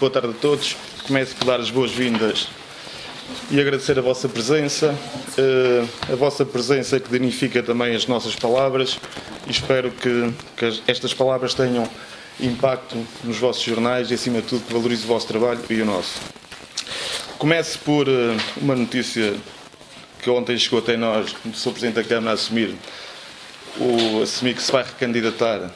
Boa tarde a todos. Começo por dar as boas-vindas e agradecer a vossa presença. A vossa presença que dignifica também as nossas palavras e espero que estas palavras tenham impacto nos vossos jornais e, acima de tudo, que valorize o vosso trabalho e o nosso. Começo por uma notícia que ontem chegou até nós, do Sr. Presidente da Câmara a assumir que se vai recandidatar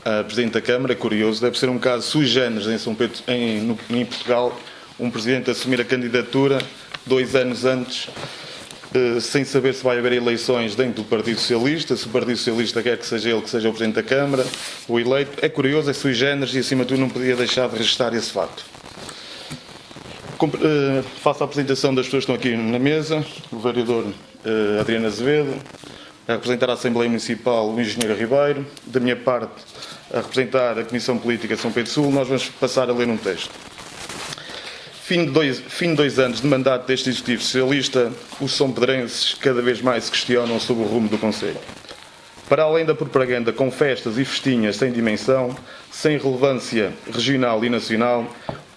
a Presidente da Câmara. Curioso, deve ser um caso sui generis em Portugal, um Presidente assumir a candidatura 2 anos antes, sem saber se vai haver eleições dentro do Partido Socialista, se o Partido Socialista quer que seja ele que seja o Presidente da Câmara, o eleito. É curioso, é sui generis e, acima de tudo, não podia deixar de registrar esse facto. Faço a apresentação das pessoas que estão aqui na mesa. O vereador Adriano Azevedo, a representar a Assembleia Municipal o Engenheiro Ribeiro, da minha parte a representar a Comissão Política de São Pedro Sul. Nós vamos passar a ler um texto. Fim de 2 anos de mandato deste Executivo Socialista, os são-pedrenses cada vez mais se questionam sobre o rumo do Conselho. Para além da propaganda com festas e festinhas sem dimensão, sem relevância regional e nacional,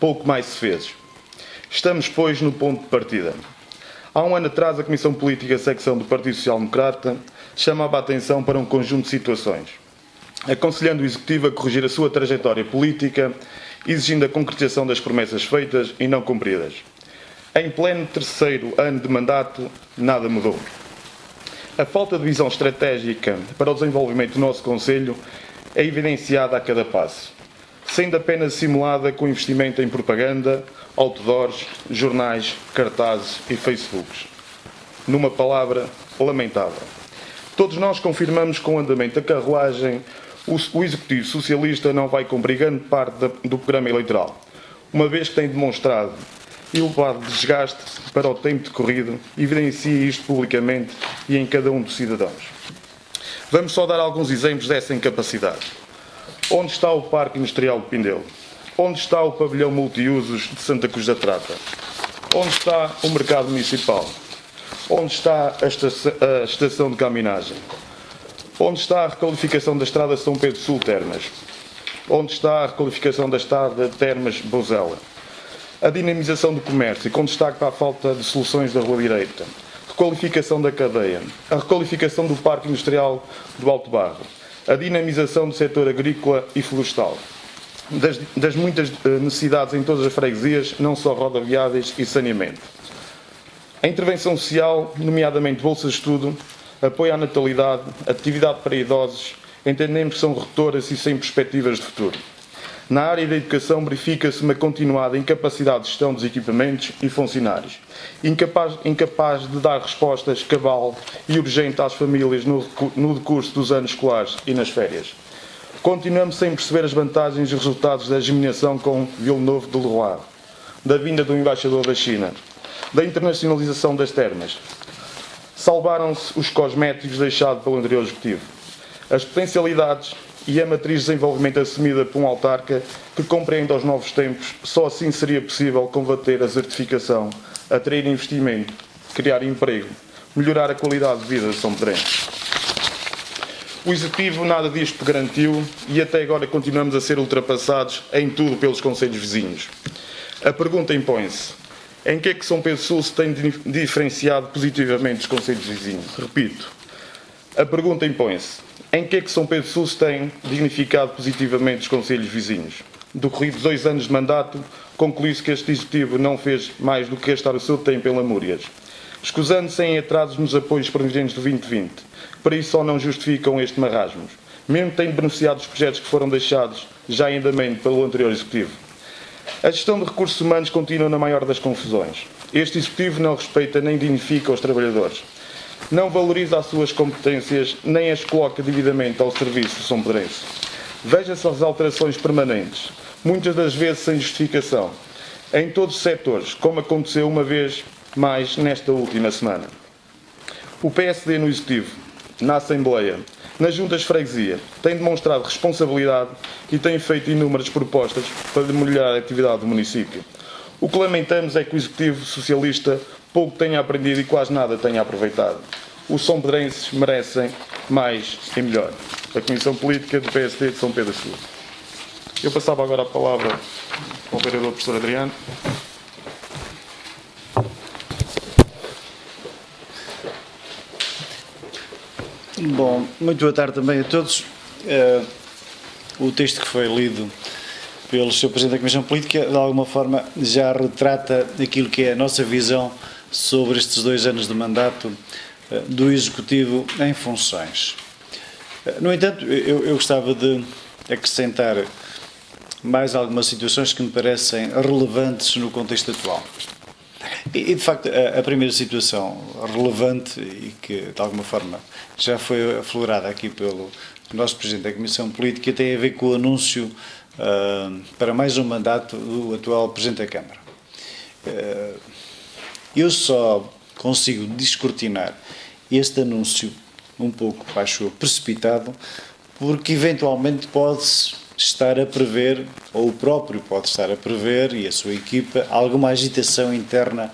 pouco mais se fez. Estamos, pois, no ponto de partida. Há um ano atrás, a Comissão Política secção do Partido Social Democrata chamava a atenção para um conjunto de situações, aconselhando o Executivo a corrigir a sua trajetória política, exigindo a concretização das promessas feitas e não cumpridas. Em pleno 3º ano de mandato, nada mudou. A falta de visão estratégica para o desenvolvimento do nosso Conselho é evidenciada a cada passo, sendo apenas simulada com investimento em propaganda, outdoors, jornais, cartazes e Facebooks. Numa palavra, lamentável. Todos nós confirmamos que com o andamento da carruagem, o Executivo Socialista não vai cumprir grande parte do programa eleitoral, uma vez que tem demonstrado elevado desgaste para o tempo decorrido, evidencia isto publicamente e em cada um dos cidadãos. Vamos só dar alguns exemplos dessa incapacidade. Onde está o Parque Industrial de Pindelo? Onde está o pavilhão multiusos de Santa Cruz da Trata? Onde está o mercado municipal? Onde está a estação de caminhagem? Onde está a requalificação da estrada São Pedro Sul Termas? Onde está a requalificação da estrada Termas Bozela? A dinamização do comércio, com destaque para a falta de soluções da Rua Direita. Requalificação da cadeia. A requalificação do Parque Industrial do Alto Barro. A dinamização do setor agrícola e florestal. Das muitas necessidades em todas as freguesias, não só rodoviárias e saneamento. A intervenção social, nomeadamente bolsas de estudo, apoio à natalidade, atividade para idosos, entendemos que são redutoras e sem perspectivas de futuro. Na área da educação verifica-se uma continuada incapacidade de gestão dos equipamentos e funcionários, incapaz de dar respostas cabal e urgente às famílias no decurso dos anos escolares e nas férias. Continuamos sem perceber as vantagens e resultados da germinação com Vila Nova de Leroy, da vinda do embaixador da China, da internacionalização das termas. Salvaram-se os cosméticos deixados pelo anterior Executivo. As potencialidades e a matriz de desenvolvimento assumida por um autarca que compreende aos novos tempos, só assim seria possível combater a desertificação, atrair investimento, criar emprego, melhorar a qualidade de vida de São Pedrense. O Executivo nada disto garantiu e até agora continuamos a ser ultrapassados em tudo pelos concelhos vizinhos. A pergunta impõe-se: em que é que São Pedro Sul se tem diferenciado positivamente dos concelhos vizinhos? Repito, a pergunta impõe-se: em que é que São Pedro Sul se tem dignificado positivamente dos concelhos vizinhos? Decorridos 2 anos de mandato, conclui-se que este Executivo não fez mais do que gastar o seu tempo em lamúrias, escusando-se em atrasos nos apoios previdentes do 2020, que para isso só não justificam este marasmos, mesmo tendo beneficiado dos projetos que foram deixados já em andamento pelo anterior Executivo. A gestão de recursos humanos continua na maior das confusões. Este Executivo não respeita nem dignifica os trabalhadores. Não valoriza as suas competências, nem as coloca devidamente ao serviço de São Pedrense. Veja-se as alterações permanentes, muitas das vezes sem justificação, em todos os setores, como aconteceu uma vez mais nesta última semana. O PSD no Executivo, na Assembleia, nas juntas de freguesia, tem demonstrado responsabilidade e tem feito inúmeras propostas para melhorar a atividade do município. O que lamentamos é que o Executivo Socialista pouco tenha aprendido e quase nada tenha aproveitado. Os são pedrenses merecem mais e melhor. A Comissão Política do PSD de São Pedro Sul. Eu passava agora a palavra ao vereador professor Adriano. Bom, muito boa tarde também a todos. O texto que foi lido pelo Sr. Presidente da Comissão Política, de alguma forma, já retrata aquilo que é a nossa visão sobre estes 2 anos de mandato do Executivo em funções. No entanto, eu gostava de acrescentar mais algumas situações que me parecem relevantes no contexto atual. E, de facto, a primeira situação relevante e que, de alguma forma, já foi aflorada aqui pelo nosso Presidente da Comissão Política tem a ver com o anúncio para mais um mandato do atual Presidente da Câmara. Eu só consigo descortinar este anúncio um pouco, acho eu, precipitado, porque eventualmente pode-se estar a prever, ou o próprio pode estar a prever, e a sua equipa, alguma agitação interna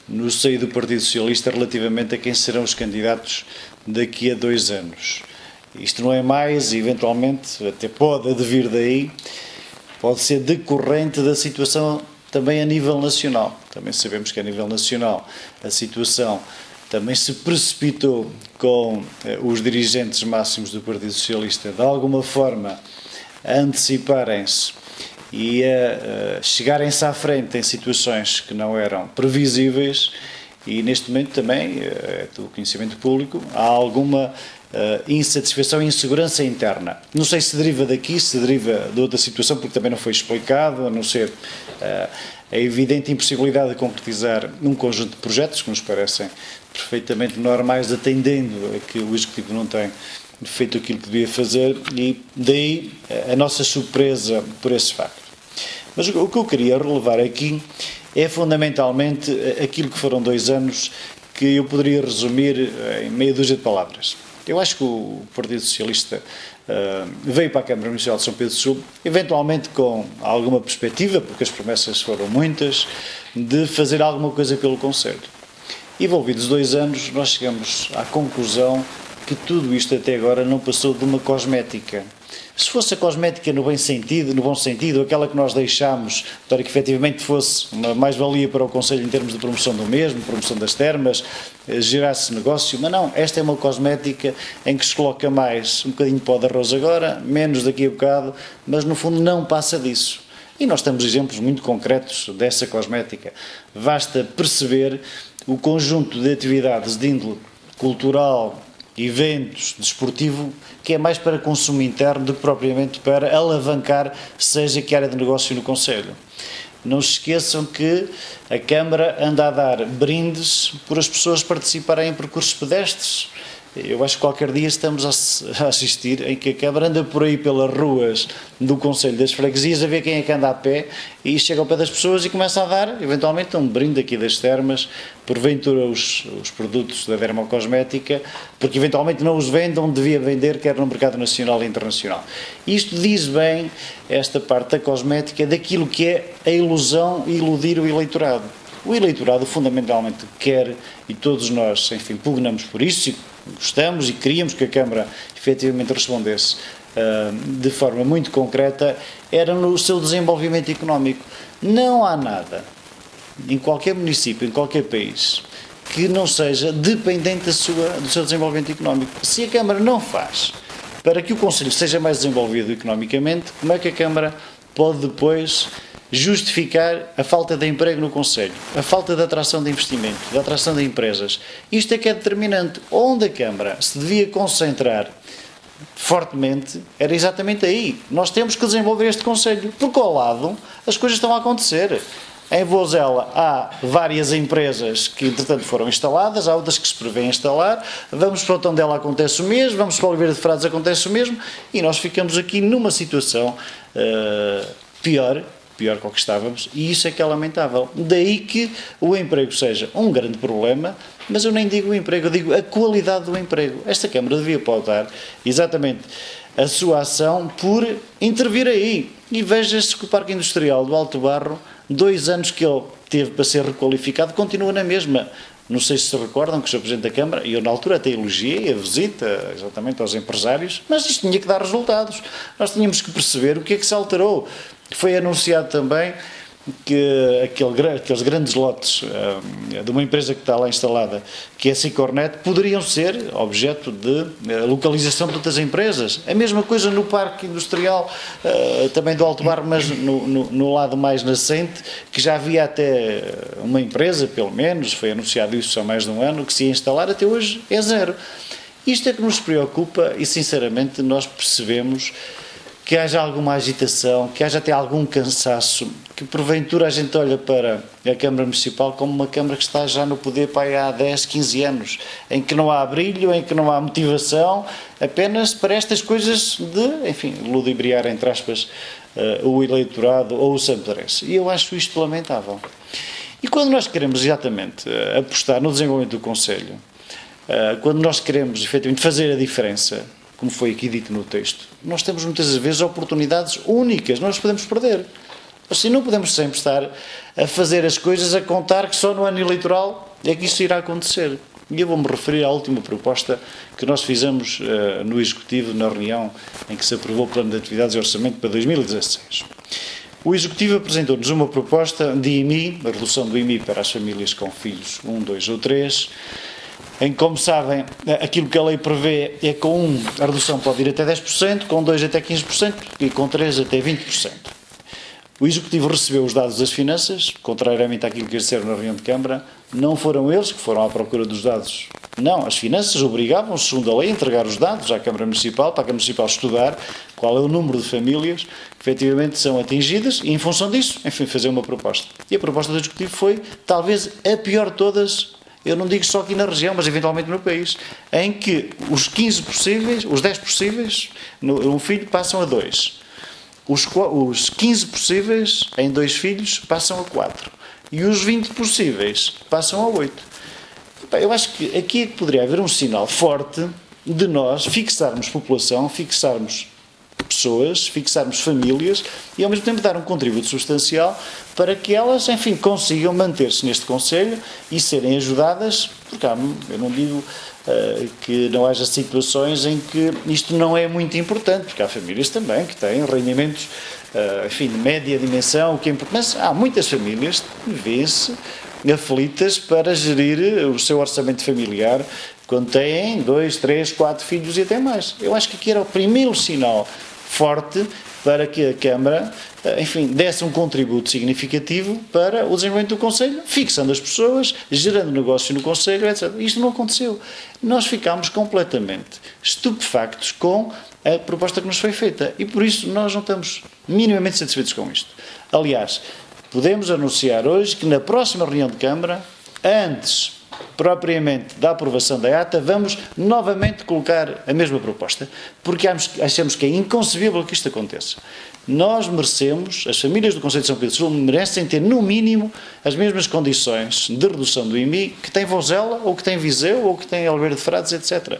no seio do Partido Socialista relativamente a quem serão os candidatos daqui a 2 anos. Isto não é mais, eventualmente, até pode advir daí, pode ser decorrente da situação também a nível nacional. Também sabemos que a nível nacional a situação também se precipitou com os dirigentes máximos do Partido Socialista, de alguma forma, a anteciparem-se e a chegarem-se à frente em situações que não eram previsíveis e, neste momento, também, do conhecimento público, há alguma insatisfação e insegurança interna. Não sei se deriva daqui, se deriva de outra situação, porque também não foi explicado, a não ser a evidente impossibilidade de concretizar um conjunto de projetos que nos parecem perfeitamente normais, atendendo a que o Executivo não tem feito aquilo que devia fazer, e daí a nossa surpresa por esse facto. Mas o que eu queria relevar aqui é fundamentalmente aquilo que foram 2 anos que eu poderia resumir em meia dúzia de palavras. Eu acho que o Partido Socialista veio para a Câmara Municipal de São Pedro do Sul, eventualmente com alguma perspectiva, porque as promessas foram muitas, de fazer alguma coisa pelo Conselho. Envolvidos 2 anos, nós chegamos à conclusão que tudo isto até agora não passou de uma cosmética. Se fosse a cosmética no bom sentido, aquela que nós deixámos para que efetivamente fosse uma mais-valia para o Conselho em termos de promoção do mesmo, promoção das termas, gerasse negócio, mas não, esta é uma cosmética em que se coloca mais um bocadinho de pó de arroz agora, menos daqui a bocado, mas no fundo não passa disso. E nós temos exemplos muito concretos dessa cosmética. Basta perceber o conjunto de atividades de índole cultural, eventos, desportivo, que é mais para consumo interno do que propriamente para alavancar seja que área de negócio no Conselho. Não se esqueçam que a Câmara anda a dar brindes por as pessoas participarem em percursos pedestres. Eu acho que qualquer dia estamos a assistir em que a Câmara anda por aí pelas ruas do Conselho das Freguesias a ver quem é que anda a pé e chega ao pé das pessoas e começa a dar, eventualmente, um brinde aqui das termas, porventura os produtos da dermocosmética, porque eventualmente não os vende onde devia vender, quer no mercado nacional e internacional. Isto diz bem esta parte da cosmética daquilo que é a ilusão e iludir o eleitorado. O eleitorado fundamentalmente quer, e todos nós, enfim, pugnamos por isso, e gostamos e queríamos que a Câmara efetivamente respondesse de forma muito concreta, era no seu desenvolvimento económico. Não há nada, em qualquer município, em qualquer país, que não seja dependente do seu desenvolvimento económico. Se a Câmara não faz para que o Conselho seja mais desenvolvido economicamente, como é que a Câmara pode depois justificar a falta de emprego no Conselho, a falta de atração de investimento, de atração de empresas? Isto é que é determinante. Onde a Câmara se devia concentrar fortemente era exatamente aí. Nós temos que desenvolver este Conselho, porque ao lado as coisas estão a acontecer. Em Vozela há várias empresas que entretanto foram instaladas, há outras que se prevêem instalar, vamos para o Tondela acontece o mesmo, vamos para o Oliveira de Frades acontece o mesmo, e nós ficamos aqui numa situação pior que o que estávamos, e isso é que é lamentável. Daí que o emprego seja um grande problema, mas eu nem digo o emprego, eu digo a qualidade do emprego. Esta Câmara devia pautar exatamente a sua ação por intervir aí. E veja-se que o Parque Industrial do Alto Barro, 2 anos que ele teve para ser requalificado, continua na mesma. Não sei se recordam que o Sr. Presidente da Câmara, e eu na altura até elogiei a visita exatamente aos empresários, mas isto tinha que dar resultados. Nós tínhamos que perceber o que é que se alterou. Foi anunciado também que aqueles grandes lotes de uma empresa que está lá instalada, que é a Sicornet, poderiam ser objeto de localização de outras empresas. A mesma coisa no parque industrial também do Alto Bar, mas no lado mais nascente, que já havia até uma empresa, pelo menos, foi anunciado isso há mais de um ano, que se ia instalar, até hoje é zero. Isto é que nos preocupa e, sinceramente, nós percebemos que haja alguma agitação, que haja até algum cansaço, que porventura a gente olha para a Câmara Municipal como uma Câmara que está já no poder há 10, 15 anos, em que não há brilho, em que não há motivação, apenas para estas coisas de, enfim, ludibriar, entre aspas, o eleitorado ou o santarense. E eu acho isto lamentável. E quando nós queremos exatamente apostar no desenvolvimento do Conselho, quando nós queremos efetivamente fazer a diferença, como foi aqui dito no texto, nós temos muitas vezes oportunidades únicas, não as podemos perder. Assim não podemos sempre estar a fazer as coisas a contar que só no ano eleitoral é que isso irá acontecer. E eu vou-me referir à última proposta que nós fizemos no Executivo, na reunião em que se aprovou o Plano de Atividades e Orçamento para 2016. O Executivo apresentou-nos uma proposta de IMI, a redução do IMI para as famílias com filhos 1, 2 ou 3, em que, como sabem, aquilo que a lei prevê é com 1 a redução pode ir até 10%, com 2 até 15% e com 3 até 20%. O Executivo recebeu os dados das finanças, contrariamente àquilo que eles disseram na reunião de Câmara, não foram eles que foram à procura dos dados. Não, as finanças obrigavam, segundo a lei, a entregar os dados à Câmara Municipal, para a Câmara Municipal estudar qual é o número de famílias que efetivamente são atingidas e, em função disso, enfim, fazer uma proposta. E a proposta do Executivo foi, talvez, a pior de todas. Eu não digo só aqui na região, mas eventualmente no país, em que os 15 possíveis, os 10 possíveis, um filho passam a 2. Os 15 possíveis em 2 filhos passam a 4. E os 20 possíveis passam a 8. Eu acho que aqui é que poderia haver um sinal forte de nós fixarmos população, fixarmos pessoas, fixarmos famílias e ao mesmo tempo dar um contributo substancial para que elas, enfim, consigam manter-se neste Conselho e serem ajudadas, porque eu não digo que não haja situações em que isto não é muito importante, porque há famílias também que têm rendimentos, enfim, de média dimensão, o que é importante, mas há muitas famílias que vêem-se aflitas para gerir o seu orçamento familiar quando têm 2, 3, 4 filhos e até mais. Eu acho que aqui era o primeiro sinal forte para que a Câmara, enfim, desse um contributo significativo para o desenvolvimento do Conselho, fixando as pessoas, gerando negócio no Conselho, etc. Isto não aconteceu. Nós ficámos completamente estupefactos com a proposta que nos foi feita e por isso nós não estamos minimamente satisfeitos com isto. Aliás, podemos anunciar hoje que na próxima reunião de Câmara, antes propriamente da aprovação da ata, vamos novamente colocar a mesma proposta, porque achamos que é inconcebível que isto aconteça. Nós merecemos, as famílias do Conselho de São Pedro do Sul merecem ter no mínimo as mesmas condições de redução do IMI que tem Vozela, ou que tem Viseu, ou que tem Alveira de Frades, etc.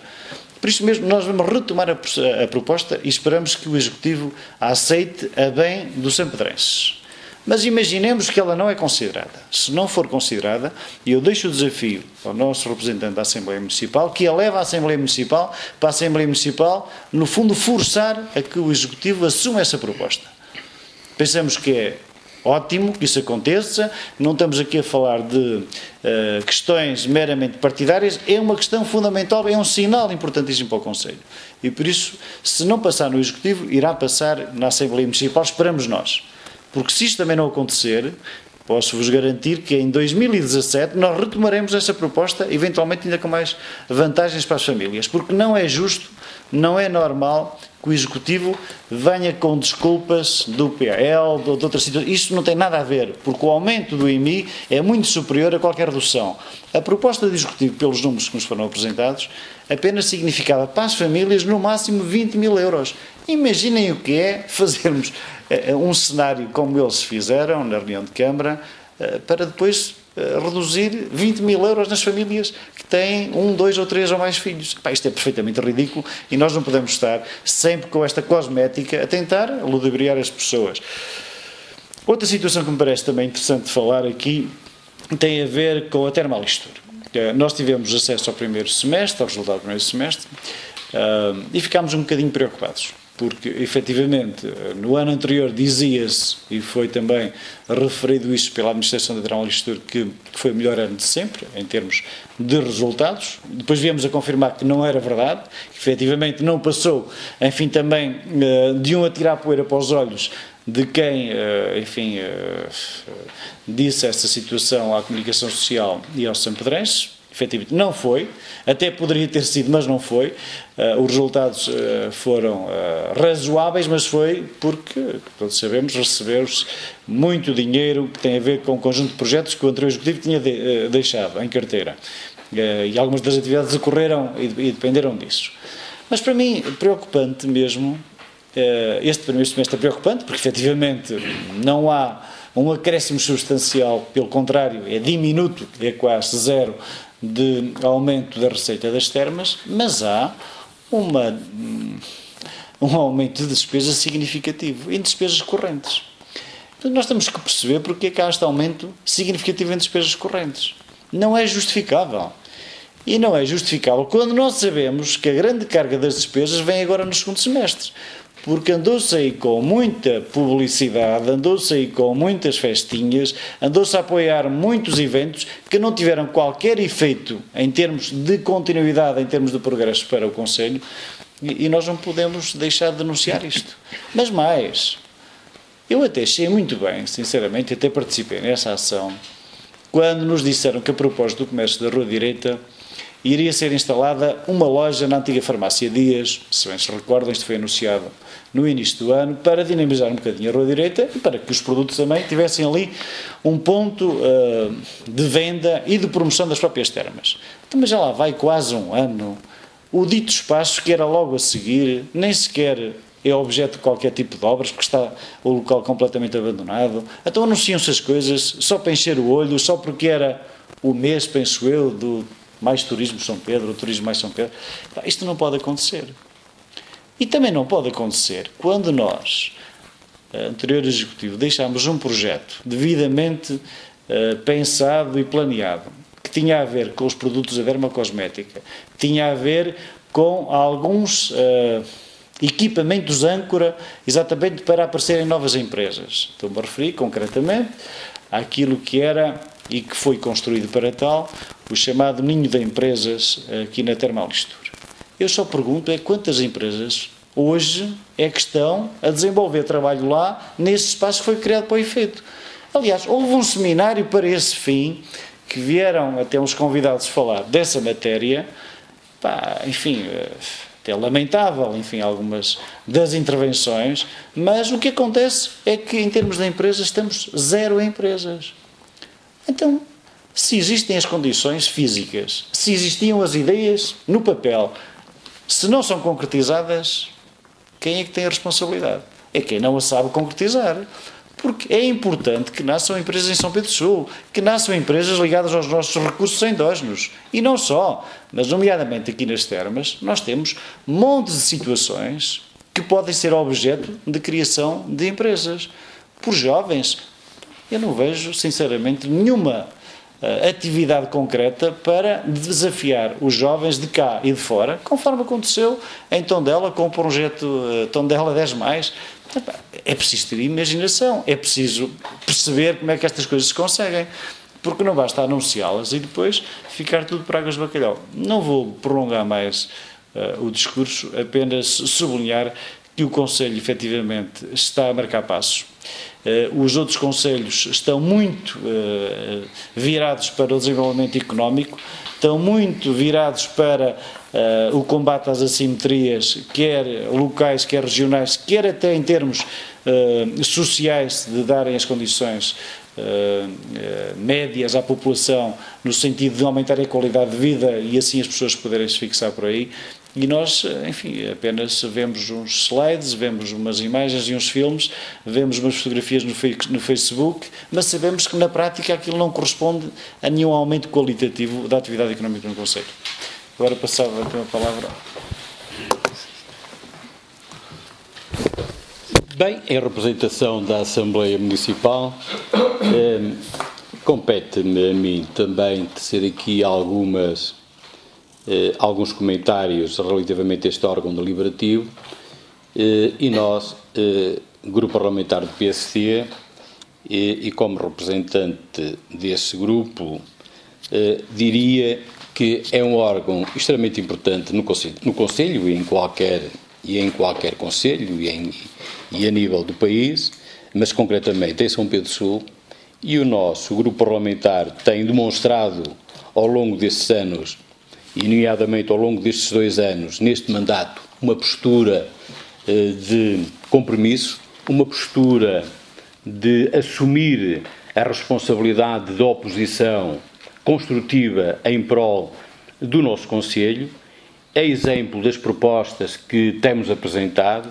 Por isso mesmo, nós vamos retomar a proposta e esperamos que o Executivo a aceite a bem dos sampedrenses. Mas imaginemos que ela não é considerada. Se não for considerada, eu deixo o desafio ao nosso representante da Assembleia Municipal, que a leva à Assembleia Municipal, para a Assembleia Municipal, no fundo, forçar a que o Executivo assuma essa proposta. Pensamos que é ótimo que isso aconteça, não estamos aqui a falar de questões meramente partidárias, é uma questão fundamental, é um sinal importantíssimo para o Conselho. E por isso, se não passar no Executivo, irá passar na Assembleia Municipal, esperamos nós. Porque se isto também não acontecer, posso-vos garantir que em 2017 nós retomaremos essa proposta, eventualmente ainda com mais vantagens para as famílias, porque não é justo, não é normal que o Executivo venha com desculpas do PAL, de outras situações. Isto não tem nada a ver, porque o aumento do IMI é muito superior a qualquer redução. A proposta do Executivo, pelos números que nos foram apresentados, apenas significava para as famílias no máximo 20 mil euros. Imaginem o que é fazermos um cenário como eles fizeram na reunião de Câmara, para depois reduzir 20 mil euros nas famílias que têm 1, 2 ou 3 ou mais filhos. Isto é perfeitamente ridículo e nós não podemos estar sempre com esta cosmética a tentar ludibriar as pessoas. Outra situação que me parece também interessante falar aqui tem a ver com a Termalistur. nós tivemos acesso ao primeiro semestre, ao resultado do primeiro semestre, e ficámos um bocadinho preocupados, porque efetivamente no ano anterior dizia-se, e foi também referido isso pela Administração da Tribunal de Listura, que foi o melhor ano de sempre, em termos de resultados. Depois viemos a confirmar que não era verdade, que efetivamente não passou, enfim, também de um atirar poeira para os olhos de quem, enfim, disse esta situação à comunicação social e aos sampedrenses. Efetivamente não foi, até poderia ter sido, mas não foi. Os resultados foram razoáveis, mas foi porque, todos sabemos, recebeu-se muito dinheiro que tem a ver com um conjunto de projetos que o anterior Executivo tinha deixado em carteira. E algumas das atividades ocorreram e dependeram disso. Mas para mim, preocupante mesmo, este primeiro semestre é preocupante, porque efetivamente não há um acréscimo substancial, pelo contrário, é diminuto, é quase zero, de aumento da receita das termas, mas há um aumento de despesas significativo em despesas correntes. Então nós temos que perceber porque é que há este aumento significativo em despesas correntes. Não é justificável. E não é justificável quando nós sabemos que a grande carga das despesas vem agora no segundo semestre. Porque andou-se aí com muita publicidade, andou-se aí com muitas festinhas, andou-se a apoiar muitos eventos que não tiveram qualquer efeito em termos de continuidade, em termos de progresso para o Conselho, e nós não podemos deixar de denunciar isto. Mas mais, eu até achei muito bem, sinceramente, até participei nessa ação, quando nos disseram que a propósito do comércio da Rua Direita iria ser instalada uma loja na antiga farmácia Dias, se bem se recordam, isto foi anunciado no início do ano, para dinamizar um bocadinho a Rua Direita e para que os produtos também tivessem ali um ponto de venda e de promoção das próprias termas. Então, mas já lá vai quase um ano, o dito espaço que era logo a seguir, nem sequer é objeto de qualquer tipo de obras, porque está o local completamente abandonado. Então anunciam-se as coisas só para encher o olho, só porque era o mês, penso eu, do mais turismo São Pedro, o turismo mais São Pedro. Isto não pode acontecer. E também não pode acontecer quando nós, anterior Executivo, deixámos um projeto devidamente pensado e planeado, que tinha a ver com os produtos da dermocosmética, que tinha a ver com alguns equipamentos âncora, exatamente para aparecerem novas empresas. Estou-me a referir concretamente àquilo que era e que foi construído para tal, o chamado ninho de empresas aqui na Termal Listura. Eu só pergunto quantas empresas hoje é que estão a desenvolver trabalho lá nesse espaço que foi criado para o efeito. Aliás, houve um seminário para esse fim, que vieram até uns convidados falar dessa matéria, enfim, até lamentável, enfim, algumas das intervenções, mas o que acontece é que em termos de empresas estamos zero empresas. Então, se existem as condições físicas, se existiam as ideias no papel, se não são concretizadas, quem é que tem a responsabilidade? É quem não a sabe concretizar. Porque é importante que nasçam empresas em São Pedro do Sul, que nasçam empresas ligadas aos nossos recursos endógenos. E não só, mas nomeadamente aqui nas termas, nós temos montes de situações que podem ser objeto de criação de empresas. Por jovens, eu não vejo, sinceramente, nenhuma atividade concreta para desafiar os jovens de cá e de fora, conforme aconteceu em Tondela com o projeto Tondela 10+. É preciso ter imaginação, é preciso perceber como é que estas coisas se conseguem, porque não basta anunciá-las e depois ficar tudo por águas de bacalhau. Não vou prolongar mais o discurso, apenas sublinhar que o Conselho efetivamente está a marcar passos. Os outros conselhos estão muito virados para o desenvolvimento económico, estão muito virados para o combate às assimetrias, quer locais, quer regionais, quer até em termos sociais, de darem as condições médias à população, no sentido de aumentar a qualidade de vida e assim as pessoas poderem se fixar por aí. E nós, enfim, apenas vemos uns slides, vemos umas imagens e uns filmes, vemos umas fotografias no Facebook, mas sabemos que na prática aquilo não corresponde a nenhum aumento qualitativo da atividade económica no Conselho. Agora passava então a palavra. Bem, em representação da Assembleia Municipal, Compete-me a mim também tecer aqui alguns comentários relativamente a este órgão deliberativo e nós, Grupo Parlamentar do PSD, e como representante desse grupo, diria que é um órgão extremamente importante no Conselho e em qualquer Conselho e a nível do país, mas concretamente em São Pedro Sul, e o nosso grupo parlamentar tem demonstrado ao longo destes anos, e nomeadamente ao longo destes 2 anos, neste mandato, uma postura de compromisso, uma postura de assumir a responsabilidade da oposição construtiva em prol do nosso Conselho, é exemplo das propostas que temos apresentado,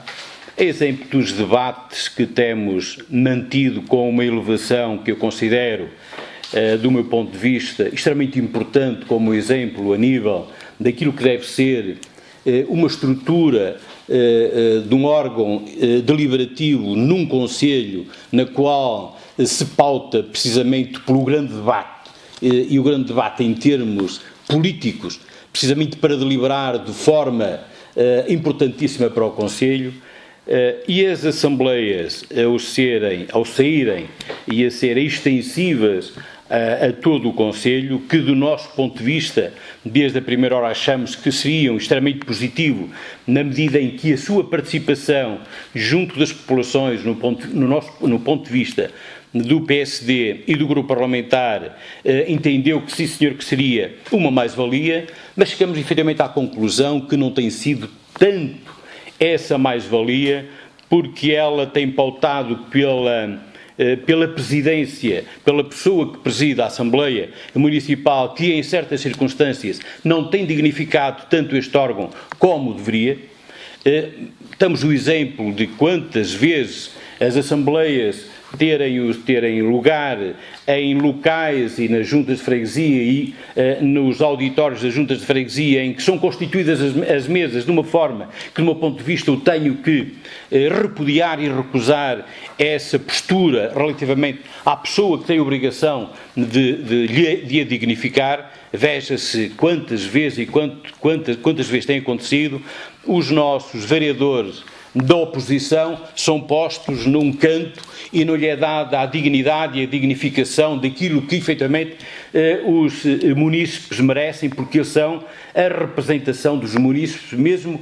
é exemplo dos debates que temos mantido com uma elevação que eu considero, do meu ponto de vista, extremamente importante como exemplo a nível daquilo que deve ser uma estrutura de um órgão deliberativo num Conselho na qual se pauta precisamente pelo grande debate, e o grande debate em termos políticos, precisamente para deliberar de forma importantíssima para o Conselho, e as assembleias, ao saírem e a serem extensivas a todo o Conselho, que do nosso ponto de vista, desde a primeira hora achamos que seriam extremamente positivo, na medida em que a sua participação junto das populações, no ponto de vista do PSD e do grupo parlamentar, entendeu que sim senhor que seria uma mais-valia, mas chegamos efetivamente à conclusão que não tem sido tanto essa mais-valia, porque ela tem pautado pela presidência, pela pessoa que preside a Assembleia Municipal, que em certas circunstâncias não tem dignificado tanto este órgão como deveria. Estamos o exemplo de quantas vezes as Assembleias terem lugar em locais e nas juntas de freguesia e nos auditórios das juntas de freguesia, em que são constituídas as mesas de uma forma que, do meu ponto de vista, eu tenho que repudiar e recusar essa postura relativamente à pessoa que tem a obrigação de a dignificar. Veja-se quantas vezes e quantas vezes tem acontecido, os nossos vereadores da oposição são postos num canto e não lhe é dada a dignidade e a dignificação daquilo que efetivamente os munícipes merecem, porque eles são a representação dos munícipes, mesmo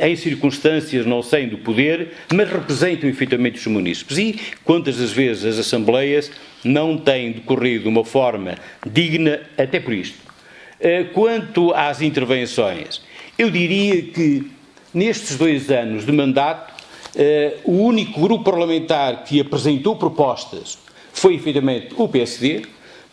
em circunstâncias não sendo poder, mas representam efetivamente os munícipes. E quantas das vezes as assembleias não têm decorrido de uma forma digna até por isto. Quanto às intervenções, eu diria que nestes 2 anos de mandato, o único grupo parlamentar que apresentou propostas foi, efetivamente, o PSD,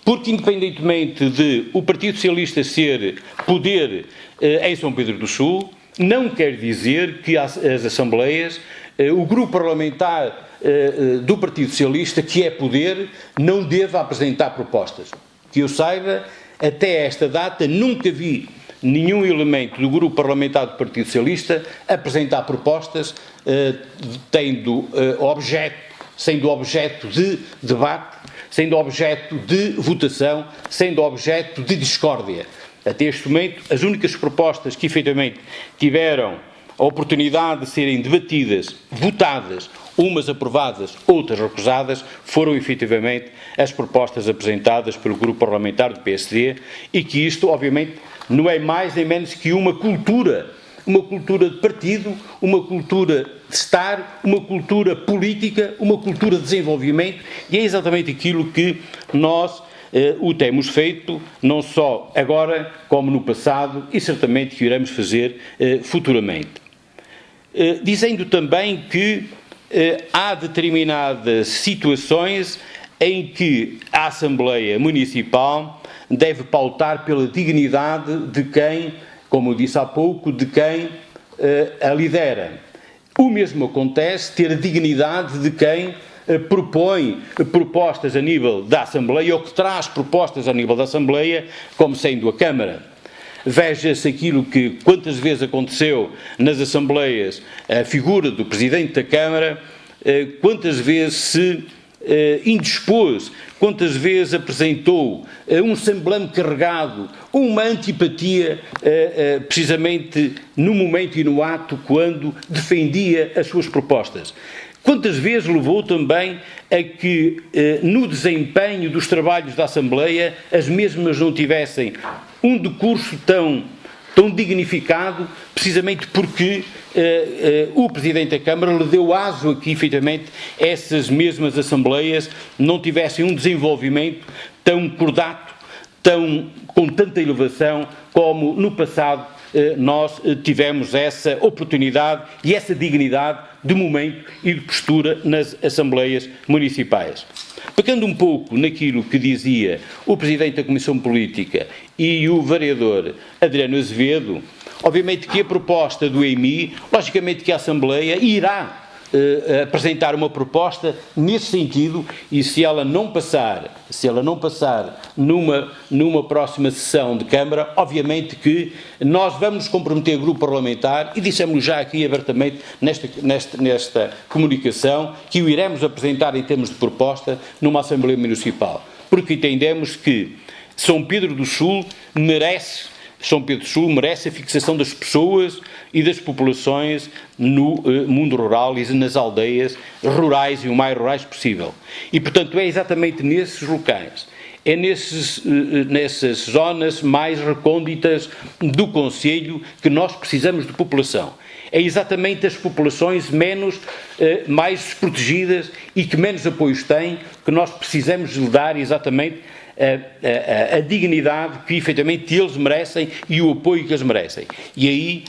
porque, independentemente de o Partido Socialista ser poder em São Pedro do Sul, não quer dizer que as Assembleias, o grupo parlamentar do Partido Socialista, que é poder, não deva apresentar propostas. Que eu saiba, até esta data, nunca vi nenhum elemento do grupo parlamentar do Partido Socialista apresentar propostas sendo objeto de debate, sendo objeto de votação, sendo objeto de discórdia. Até este momento, as únicas propostas que efetivamente tiveram a oportunidade de serem debatidas, votadas, umas aprovadas, outras recusadas, foram efetivamente as propostas apresentadas pelo grupo parlamentar do PSD, e que isto, obviamente, não é mais nem menos que uma cultura de partido, uma cultura de estar, uma cultura política, uma cultura de desenvolvimento, e é exatamente aquilo que nós o temos feito, não só agora, como no passado, e certamente que iremos fazer futuramente. Dizendo também que há determinadas situações em que a Assembleia Municipal deve pautar pela dignidade de quem, como eu disse há pouco, de quem a lidera. O mesmo acontece ter a dignidade de quem propõe propostas a nível da Assembleia ou que traz propostas a nível da Assembleia, como sendo a Câmara. Veja-se aquilo que quantas vezes aconteceu nas Assembleias, a figura do Presidente da Câmara, quantas vezes se indispôs, quantas vezes apresentou um semblante carregado, uma antipatia, precisamente no momento e no ato quando defendia as suas propostas. Quantas vezes levou também a que, no desempenho dos trabalhos da Assembleia, as mesmas não tivessem um decurso tão dignificado, precisamente porque o Presidente da Câmara lhe deu aso a que, efetivamente, essas mesmas Assembleias não tivessem um desenvolvimento tão cordato, com tanta elevação, como no passado nós tivemos essa oportunidade e essa dignidade de momento e de postura nas Assembleias Municipais. Pegando um pouco naquilo que dizia o Presidente da Comissão Política e o vereador Adriano Azevedo, obviamente que a proposta do EMI, logicamente que a Assembleia irá apresentar uma proposta nesse sentido, e se ela não passar numa próxima sessão de Câmara, obviamente que nós vamos nos comprometer, grupo parlamentar, e dissemos já aqui abertamente nesta comunicação, que o iremos apresentar em termos de proposta numa Assembleia Municipal, porque entendemos que São Pedro do Sul merece a fixação das pessoas e das populações no mundo rural e nas aldeias rurais e o mais rurais possível. E, portanto, é exatamente nesses locais, é nessas zonas mais recônditas do concelho que nós precisamos de população. É exatamente as populações mais desprotegidas e que menos apoios têm que nós precisamos lhe dar exatamente a dignidade que efetivamente eles merecem e o apoio que eles merecem. E aí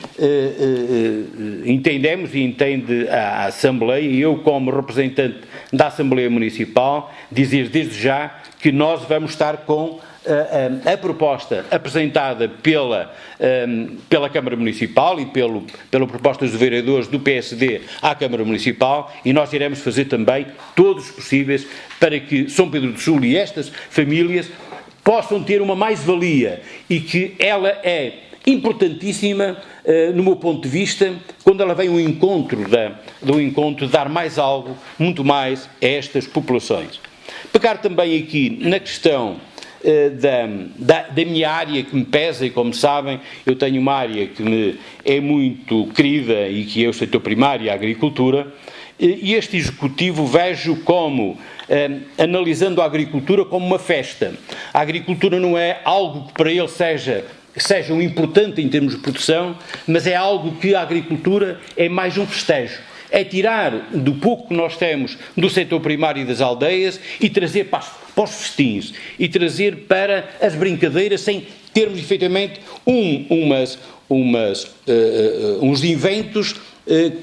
entendemos e entende a Assembleia, e eu como representante da Assembleia Municipal, dizer desde já que nós vamos estar com a proposta apresentada pela Câmara Municipal e pela proposta dos vereadores do PSD à Câmara Municipal, e nós iremos fazer também todos os possíveis para que São Pedro do Sul e estas famílias possam ter uma mais-valia, e que ela é importantíssima no meu ponto de vista, quando ela vem ao encontro de dar mais algo, muito mais a estas populações. Pegar também aqui na questão da minha área que me pesa, e como sabem, eu tenho uma área que me é muito querida e que é o setor primário, a agricultura, e este Executivo vejo como, analisando a agricultura como uma festa. A agricultura não é algo que para ele seja um importante em termos de produção, mas é algo que a agricultura é mais um festejo. É tirar do pouco que nós temos do setor primário e das aldeias e trazer para os festins, e trazer para as brincadeiras, sem termos efetivamente uns inventos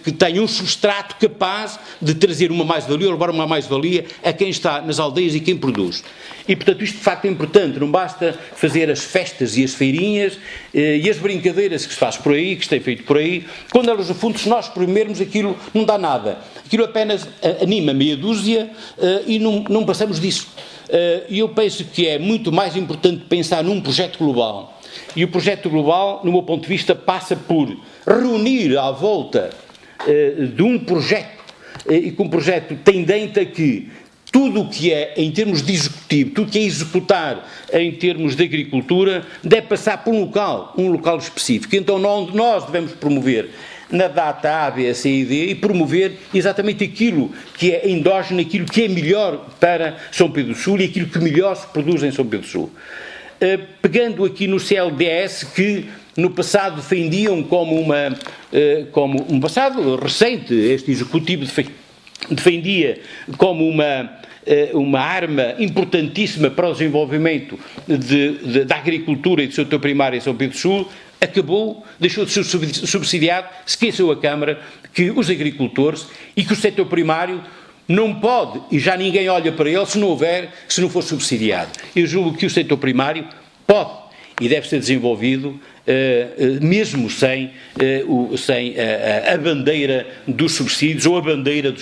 que tenham um substrato capaz de trazer uma mais-valia, ou levar uma mais-valia a quem está nas aldeias e quem produz. E, portanto, isto de facto é importante, não basta fazer as festas e as feirinhas e as brincadeiras que se faz por aí, que se tem feito por aí, quando elas, no fundo, se nós primeirmos aquilo, não dá nada. Aquilo apenas anima meia dúzia e não passamos disso. E eu penso que é muito mais importante pensar num projeto global. E o projeto global, no meu ponto de vista, passa por reunir à volta de um projeto, e que um projeto tendente a que tudo o que é, em termos de executivo, tudo o que é executar em termos de agricultura, deve passar por um local específico. Então, nós devemos promover na data A, B, C e D, e promover exatamente aquilo que é endógeno, aquilo que é melhor para São Pedro do Sul e aquilo que melhor se produz em São Pedro do Sul. Pegando aqui no CLDS, que no passado defendiam como um passado recente, este Executivo defendia como uma arma importantíssima para o desenvolvimento da agricultura e do setor primário em São Pedro do Sul, deixou de ser subsidiado, esqueceu a Câmara que os agricultores e que o setor primário não pode, e já ninguém olha para ele se não for subsidiado. Eu julgo que o setor primário pode e deve ser desenvolvido mesmo sem a bandeira dos subsídios ou a bandeira do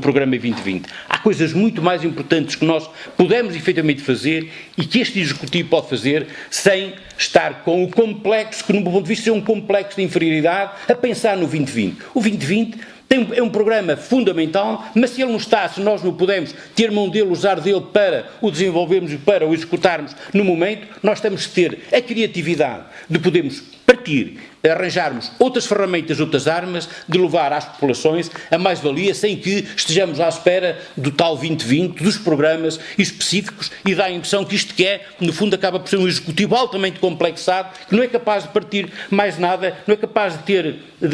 Programa 2020. Há coisas muito mais importantes que nós podemos efetivamente fazer e que este Executivo pode fazer sem estar com o complexo, que no meu ponto de vista é um complexo de inferioridade, a pensar no 2020. O 2020 É um programa fundamental, mas se ele não está, se nós não podemos ter mão dele, usar dele para o desenvolvermos e para o executarmos no momento, nós temos que ter a criatividade de podermos partir, arranjarmos outras ferramentas, outras armas, de levar às populações a mais-valia sem que estejamos à espera do tal 2020, dos programas específicos, e dá a impressão que isto que é, no fundo, acaba por ser um executivo altamente complexado, que não é capaz de partir mais nada, não é capaz de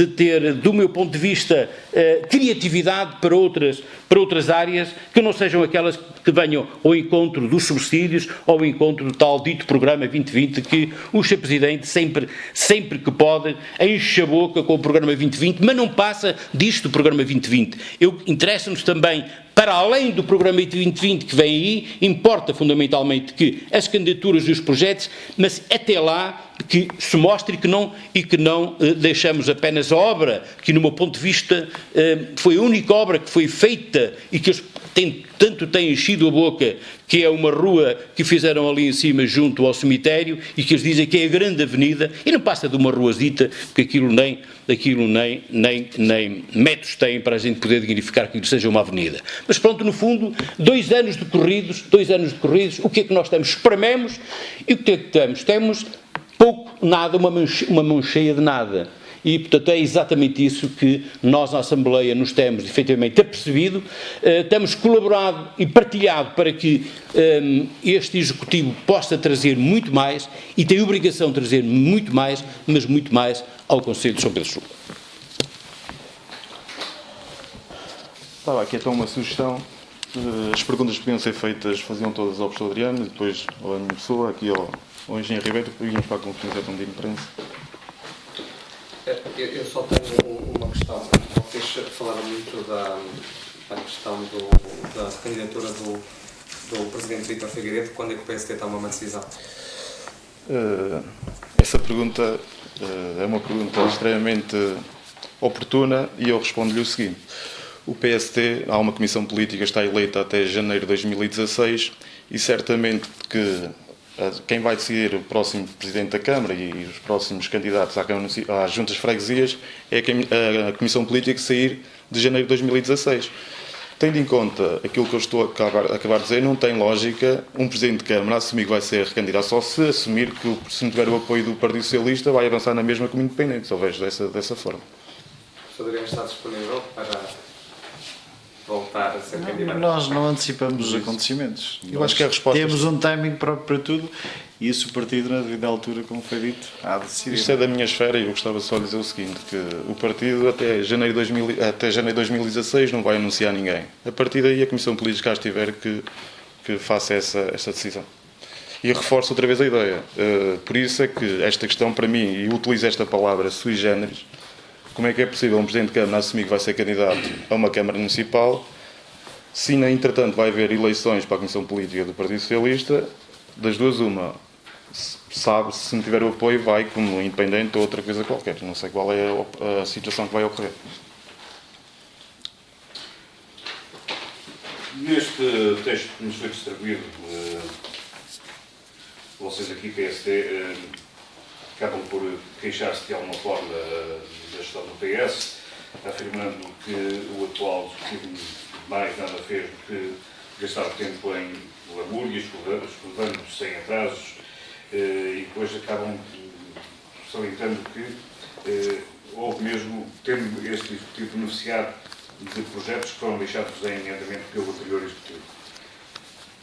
ter, do meu ponto de vista, criatividade para outras áreas que não sejam aquelas que venham ao encontro dos subsídios, ao encontro do tal dito programa 2020, que o Sr. Presidente sempre que pode enche a boca com o programa 2020, mas não passa disto do programa 2020. Interessa-nos também, para além do programa 2020 que vem aí, importa fundamentalmente que as candidaturas e os projetos, mas até lá que se mostre e que não deixamos apenas a obra, que no meu ponto de vista foi a única obra que foi feita e que tanto tem enchido a boca, que é uma rua que fizeram ali em cima junto ao cemitério e que eles dizem que é a grande avenida, e não passa de uma ruazita, porque aquilo nem metros tem para a gente poder dignificar que aquilo seja uma avenida. Mas pronto, no fundo, 2 anos decorridos, o que é que nós temos? Esprememos, e o que é que temos? Temos pouco, nada, uma mão cheia de nada. E, portanto, é exatamente isso que nós, na Assembleia, nos temos efetivamente apercebido, temos colaborado e partilhado para que este Executivo possa trazer muito mais, e tem a obrigação de trazer muito mais, mas muito mais ao Conselho de São Pedro Sula. Estava aqui então uma sugestão. As perguntas podiam ser feitas, faziam todas ao professor Adriano, e depois à minha pessoa, aqui ao engenheiro Ribeiro, depois íamos para a conferência de imprensa. Eu só tenho uma questão. Vocês falaram muito da questão da candidatura do Presidente Vítor Figueiredo. Quando é que o PSD toma uma decisão? Essa pergunta é uma pergunta extremamente oportuna, e eu respondo-lhe o seguinte. O PSD, há uma comissão política, está eleita até janeiro de 2016, e certamente que quem vai decidir o próximo Presidente da Câmara e os próximos candidatos às juntas de freguesias é a Comissão Política que sair de janeiro de 2016. Tendo em conta aquilo que eu estou a acabar de dizer, não tem lógica um Presidente de Câmara assumir que vai ser recandidato só se assumir que, se não tiver o apoio do Partido Socialista, vai avançar na mesma como independente. Só vejo dessa forma. O Sr. Adriano está disponível para voltar a ser candidato? Nós não antecipamos os acontecimentos. Eu acho que a resposta... Temos um timing próprio para tudo, e isso o partido, na devida altura, como foi dito, há de decidir. Isto é da minha esfera, e eu gostava só de dizer o seguinte, que o partido até janeiro de 2016 não vai anunciar ninguém. A partir daí a Comissão Política cá estiver que faça essa decisão. E reforço outra vez a ideia. Por isso é que esta questão, para mim, e utilizo esta palavra sui generis, como é que é possível um Presidente de Câmara assumir que vai ser candidato a uma Câmara Municipal, se, entretanto, vai haver eleições para a Comissão Política do Partido Socialista, das duas uma, sabe, se não tiver o apoio, vai como independente ou outra coisa qualquer. Não sei qual é a situação que vai ocorrer. Neste texto que nos foi distribuído, vocês aqui, PSD, acabam por queixar-se de alguma forma da gestão do PS, afirmando que o atual Executivo mais nada fez do que gastar tempo em lamúrias, escudando sem atrasos, e depois acabam salientando que houve mesmo, tendo este Executivo beneficiado de projetos que foram deixados em andamento pelo anterior Executivo.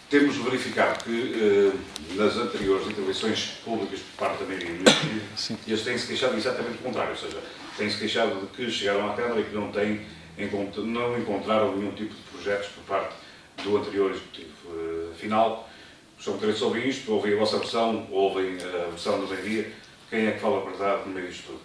Temos verificado que nas anteriores intervenções públicas por parte da maioria do Executivo, eles têm-se queixado exatamente o contrário, ou seja, têm-se queixado de que chegaram à Câmara e que não encontraram nenhum tipo de projetos por parte do anterior Executivo. Afinal, os são-pedrenses ouvem isto, ouvem a vossa versão, ouvem a versão da maioria. Quem é que fala a verdade no meio disto tudo?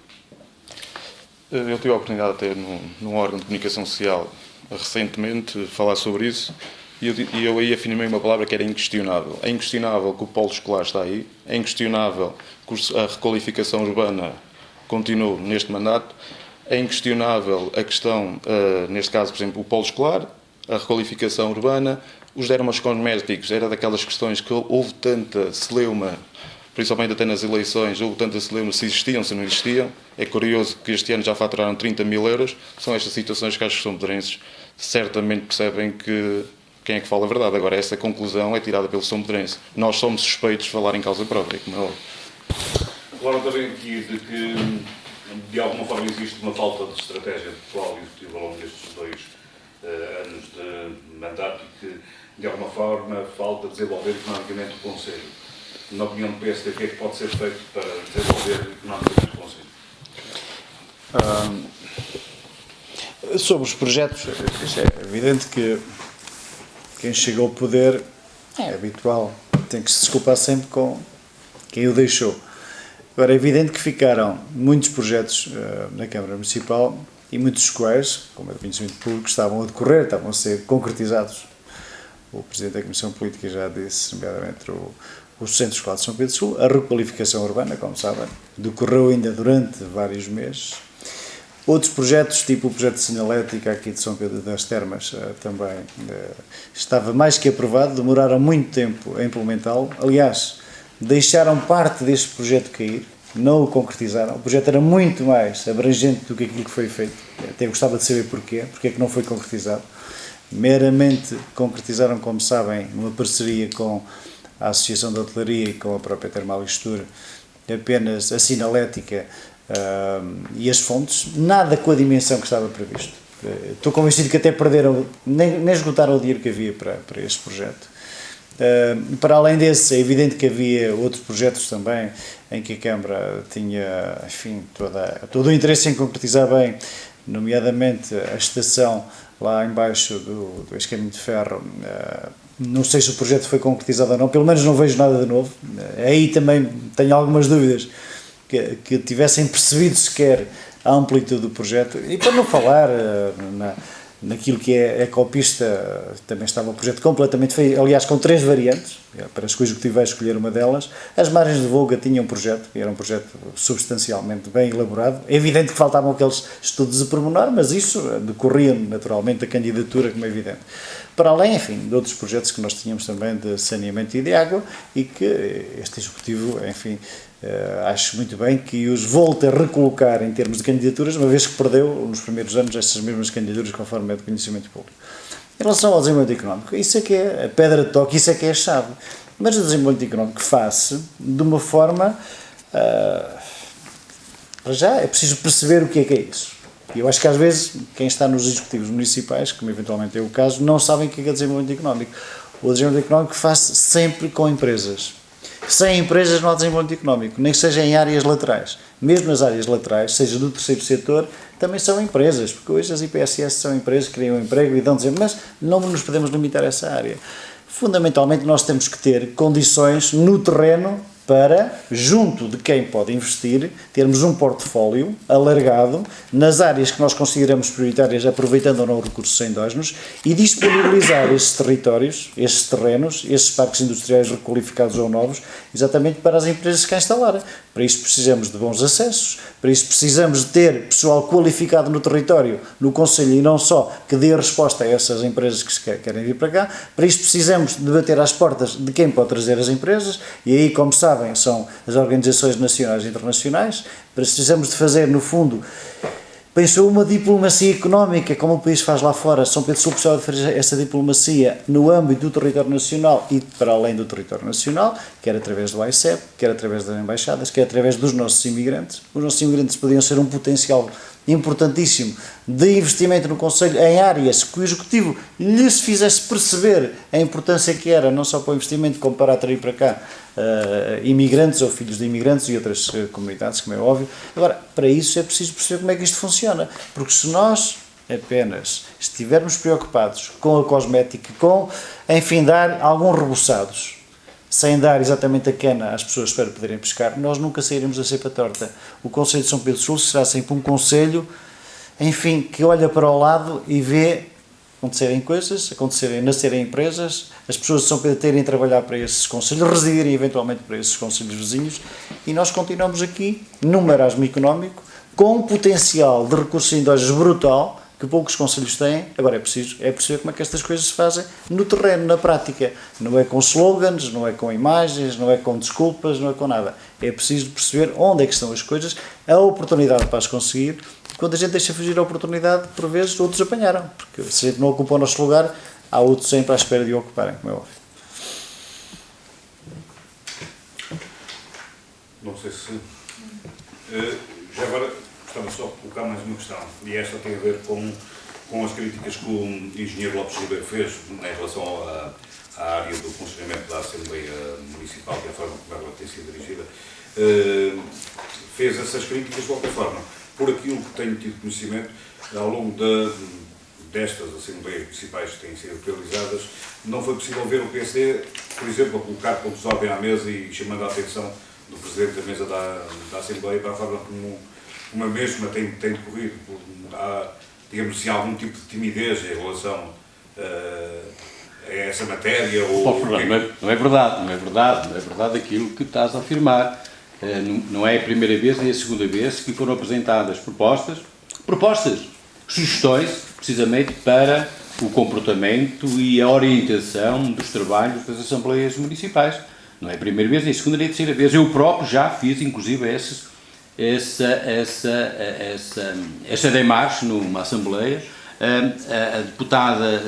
Eu tive a oportunidade de ter num órgão de comunicação social recentemente falar sobre isso, e eu aí afirmei uma palavra que era inquestionável. É inquestionável que o polo escolar está aí, é inquestionável que a requalificação urbana continue neste mandato, é inquestionável a questão, neste caso, por exemplo, o polo escolar, a requalificação urbana, os dermocosméticos, era daquelas questões que houve tanta celeuma principalmente até nas eleições, ou tanto se lembra se existiam, se não existiam. É curioso que este ano já faturaram 30 mil euros. São estas situações que acho que os sombedrenses certamente percebem que quem é que fala a verdade. Agora, essa conclusão é tirada pelo sombedrense. Nós somos suspeitos de falar em causa própria, como é óbvio. Falaram também aqui de que, de alguma forma, existe uma falta de estratégia pessoal e executiva ao longo destes 2 anos de mandato e que, de alguma forma, falta desenvolver economicamente o Conselho. Na opinião do PSD, o que é que pode ser feito para desenvolver economicamente o Conselho? Sobre os projetos, é evidente que quem chega ao poder é habitual, tem que se desculpar sempre com quem o deixou. Agora, é evidente que ficaram muitos projetos na Câmara Municipal e muitos dos quais, como é de conhecimento público, estavam a decorrer, estavam a ser concretizados. O Presidente da Comissão Política já disse, nomeadamente o Centro Escolar de São Pedro do Sul, a requalificação urbana, como sabem, decorreu ainda durante vários meses. Outros projetos, tipo o projeto de sinalética aqui de São Pedro das Termas, também estava mais que aprovado, demoraram muito tempo a implementá-lo. Aliás, deixaram parte deste projeto cair, não o concretizaram. O projeto era muito mais abrangente do que aquilo que foi feito. Até gostava de saber porquê é que não foi concretizado. Meramente concretizaram, como sabem, numa parceria com a Associação de Hotelaria e com a própria Termalistur, apenas a sinalética e as fontes, nada com a dimensão que estava previsto. Estou convencido que até perderam, nem esgotaram o dinheiro que havia para este projeto. Para além desse, é evidente que havia outros projetos também em que a Câmara tinha, enfim, todo o interesse em concretizar bem, nomeadamente a estação lá embaixo do ex-caminho de ferro. Não sei se o projeto foi concretizado ou não, pelo menos não vejo nada de novo. Aí também tenho algumas dúvidas que tivessem percebido sequer a amplitude do projeto. E para não falar naquilo que é a Ecopista, também estava o projeto completamente feito, aliás com 3 variantes, parece que o Executivo vai escolher uma delas. As margens de Volga tinham um projeto, era um projeto substancialmente bem elaborado. É evidente que faltavam aqueles estudos de pormenor, mas isso decorria naturalmente da candidatura, como é evidente. Para além, enfim, de outros projetos que nós tínhamos também de saneamento e de água e que este Executivo, enfim, acho muito bem que os volte a recolocar em termos de candidaturas, uma vez que perdeu nos primeiros anos essas mesmas candidaturas conforme é de conhecimento público. Em relação ao desenvolvimento económico, isso é que é a pedra de toque, isso é que é a chave. Mas o desenvolvimento económico faz-se de uma forma, para já é preciso perceber o que é isso. E eu acho que às vezes quem está nos executivos municipais, como eventualmente é o caso, não sabem o que é desenvolvimento económico. O desenvolvimento económico faz-se sempre com empresas. Sem empresas não há desenvolvimento económico, nem que seja em áreas laterais. Mesmo nas áreas laterais, seja do terceiro setor, também são empresas, porque hoje as IPSS são empresas que criam emprego e dão desenvolvimento, mas não nos podemos limitar a essa área. Fundamentalmente nós temos que ter condições no terreno para, junto de quem pode investir, termos um portfólio alargado nas áreas que nós consideramos prioritárias, aproveitando ou não os recursos endógenos, e disponibilizar esses territórios, esses terrenos, esses parques industriais requalificados ou novos, exatamente para as empresas que cá instalarem. Para isso precisamos de bons acessos, para isso precisamos de ter pessoal qualificado no território, no Conselho, e não só que dê resposta a essas empresas que querem vir para cá. Para isso precisamos de bater às portas de quem pode trazer as empresas, e aí, como sabem, são as organizações nacionais e internacionais. Precisamos de fazer, no fundo, pensou uma diplomacia económica, como o país faz lá fora. São Pedro do Sul precisava de fazer essa diplomacia no âmbito do território nacional e para além do território nacional, quer através do AICEP, quer através das embaixadas, quer através dos nossos imigrantes. Os nossos imigrantes podiam ser um potencial importantíssimo de investimento no Conselho em áreas que o Executivo lhes fizesse perceber a importância que era, não só para o investimento, como para atrair para cá imigrantes ou filhos de imigrantes e outras comunidades, como é óbvio. Agora, para isso é preciso perceber como é que isto funciona, porque se nós apenas estivermos preocupados com a cosmética, com, enfim, dar alguns reboçados, sem dar exatamente a cana às pessoas para poderem pescar, nós nunca sairemos da cepa torta. O Conselho de São Pedro do Sul será sempre um conselho, enfim, que olha para o lado e vê acontecerem coisas, nascerem empresas, as pessoas de São Pedro terem de trabalhar para esses conselhos, residirem eventualmente para esses conselhos vizinhos, e nós continuamos aqui num marasmo económico, com um potencial de recursos endógenos brutal, que poucos conselhos têm. Agora é preciso perceber como é que estas coisas se fazem no terreno, na prática. Não é com slogans, não é com imagens, não é com desculpas, não é com nada. É preciso perceber onde é que estão as coisas, a oportunidade para as conseguir. Quando a gente deixa fugir a oportunidade, por vezes outros apanharam, porque se a gente não ocupa o nosso lugar, há outros sempre à espera de o ocuparem, como é óbvio. Não sei se... já agora, gostava só de colocar mais uma questão, e esta tem a ver com as críticas que o engenheiro Lopes Ribeiro fez em relação à área do funcionamento da Assembleia Municipal e a forma como ela tem sido dirigida. Fez essas críticas de qualquer forma. Por aquilo que tenho tido conhecimento, ao longo destas Assembleias Municipais que têm sido realizadas, não foi possível ver o PSD, por exemplo, a colocar pontos de ordem à mesa e chamando a atenção do Presidente da Mesa da Assembleia para a forma como a mesma tem decorrido. Há, digamos assim, algum tipo de timidez em relação a essa matéria? Ou Não é verdade aquilo que estás a afirmar. Não é a primeira vez nem a segunda vez que foram apresentadas propostas, sugestões, precisamente para o comportamento e a orientação dos trabalhos das Assembleias Municipais. Não é a primeira vez, nem a segunda, nem a terceira vez. Eu próprio já fiz, inclusive, essa demarche numa Assembleia. A deputada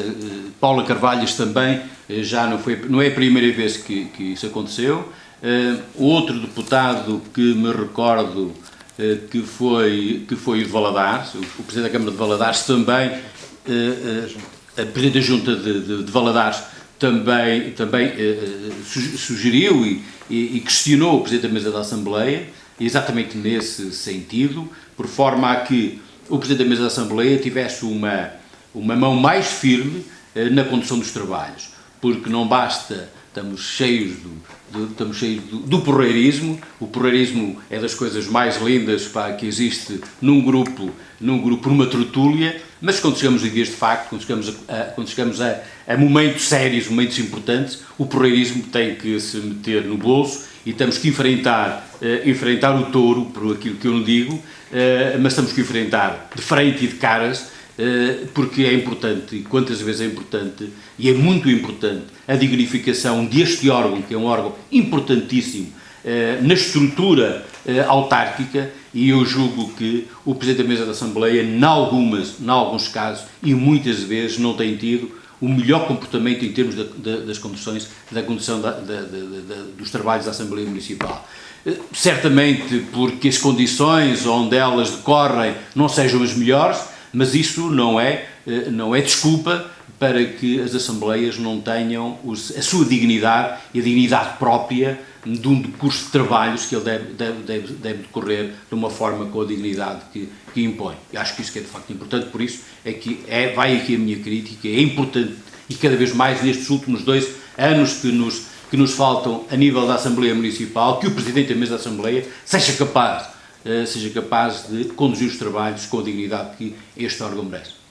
Paula Carvalhos também já não é a primeira vez que isso aconteceu. Outro deputado que me recordo que foi o de Valadares, o Presidente da Câmara de Valadares também, a Presidente da Junta de Valadares também sugeriu e questionou o Presidente da Mesa da Assembleia, exatamente nesse sentido, por forma a que o Presidente da Mesa da Assembleia tivesse uma mão mais firme na condução dos trabalhos, porque não basta, estamos cheios do porreirismo. O porreirismo é das coisas mais lindas que existe num grupo, numa tertúlia, mas quando chegamos a dias de facto, quando chegamos a momentos sérios, momentos importantes, o porreirismo tem que se meter no bolso e temos que enfrentar o touro, por aquilo que eu não digo, mas temos que enfrentar de frente e de caras, porque é importante, e quantas vezes é importante, e é muito importante, a dignificação deste órgão, que é um órgão importantíssimo na estrutura autárquica, e eu julgo que o Presidente da Mesa da Assembleia, em alguns casos, e muitas vezes, não tem tido o melhor comportamento em termos das condições, da condição dos trabalhos da Assembleia Municipal. Certamente porque as condições onde elas decorrem não sejam as melhores, mas isso não é desculpa para que as Assembleias não tenham a sua dignidade e a dignidade própria de um curso de trabalhos que ele deve decorrer de uma forma com a dignidade que impõe. Eu acho que isso que é de facto importante, por isso vai aqui a minha crítica. É importante, e cada vez mais nestes últimos 2 anos que nos faltam a nível da Assembleia Municipal, que o Presidente da Mesa da Assembleia seja capaz de conduzir os trabalhos com a dignidade que este órgão merece.